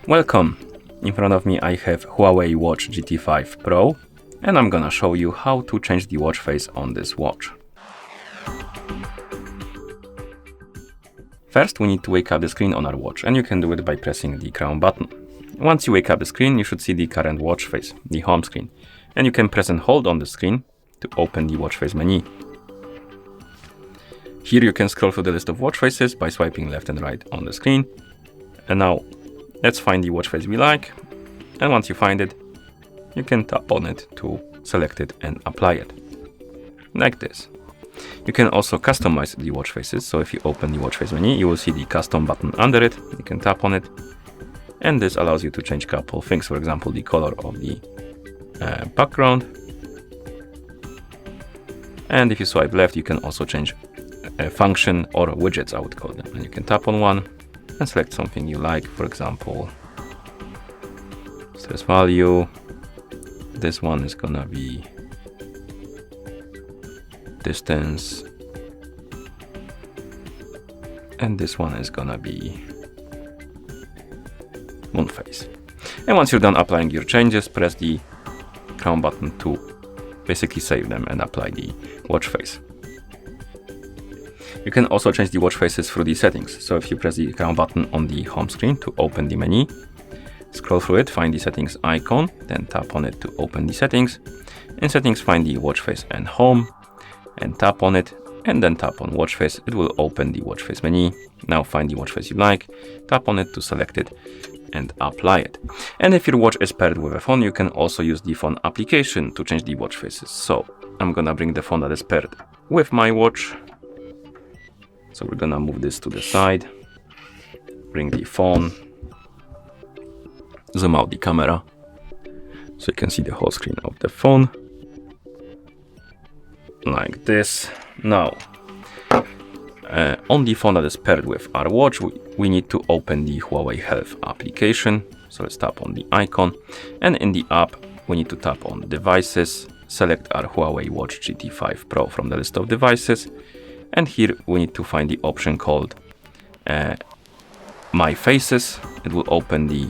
Welcome! In front of me I have HUAWEI Watch GT 5 Pro, and I'm gonna show you how to change the watch face on this watch. First we need to wake up the screen on our watch, and you can do it by pressing the crown button. Once you wake up the screen, you should see the current watch face, the home screen, and you can press and hold on the screen to open the watch face menu. Here you can scroll through the list of watch faces by swiping left and right on the screen. And now let's find the watch face we like, and once you find it, you can tap on it to select it and apply it, like this. You can also customize the watch faces, so if you open the watch face menu, you will see the custom button under it. You can tap on it, and this allows you to change a couple things, for example the color of the background. And if you swipe left, you can also change a function or widgets, I would call them, and you can tap on one and select something you like, for example stress value. This one is gonna be distance, and this one is gonna be moon phase. And once you're done applying your changes, press the crown button to basically save them and apply the watch face. You can also change the watch faces through the settings. So if you press the crown button on the home screen to open the menu, scroll through it, find the settings icon, then tap on it to open the settings. In settings, find the watch face and home, and tap on it, and then tap on watch face. It will open the watch face menu. Now find the watch face you like, tap on it to select it and apply it. And if your watch is paired with a phone, you can also use the phone application to change the watch faces. So I'm gonna bring the phone that is paired with my watch. So we're gonna move this to the side, bring the phone, zoom out the camera so you can see the whole screen of the phone, like this. Now, on the phone that is paired with our watch, we need to open the Huawei Health application. So let's tap on the icon, and in the app, we need to tap on devices, select our HUAWEI Watch GT 5 Pro from the list of devices. And here we need to find the option called My Faces. It will open the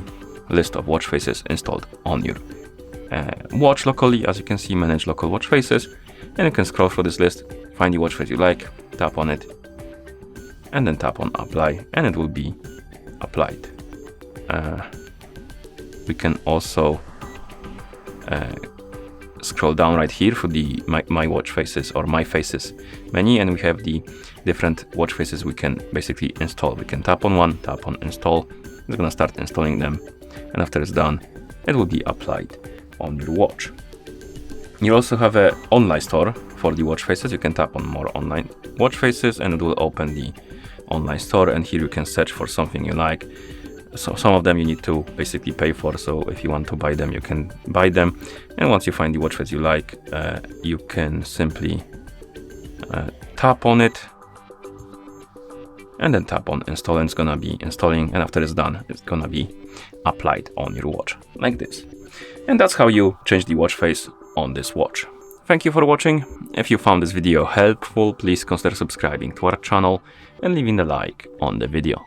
list of watch faces installed on your watch locally. As you can see, manage local watch faces. And you can scroll through this list, find the watch face you like, tap on it, and then tap on apply, and it will be applied. We can also scroll down right here for the my watch faces or my faces menu, and we have the different watch faces we can basically install. We can tap on one, tap on install. It's gonna start installing them, and after it's done, it will be applied on your watch. You also have an online store for the watch faces. You can tap on more online watch faces, and it will open the online store, and here you can search for something you like. So some of them you need to basically pay for, so if you want to buy them, you can buy them. And once you find the watch face you like, you can simply tap on it and then tap on install, and it's gonna be installing, and after it's done, it's gonna be applied on your watch, like this. And that's how you change the watch face on this watch. Thank you for watching. If you found this video helpful, please consider subscribing to our channel and leaving a like on the video.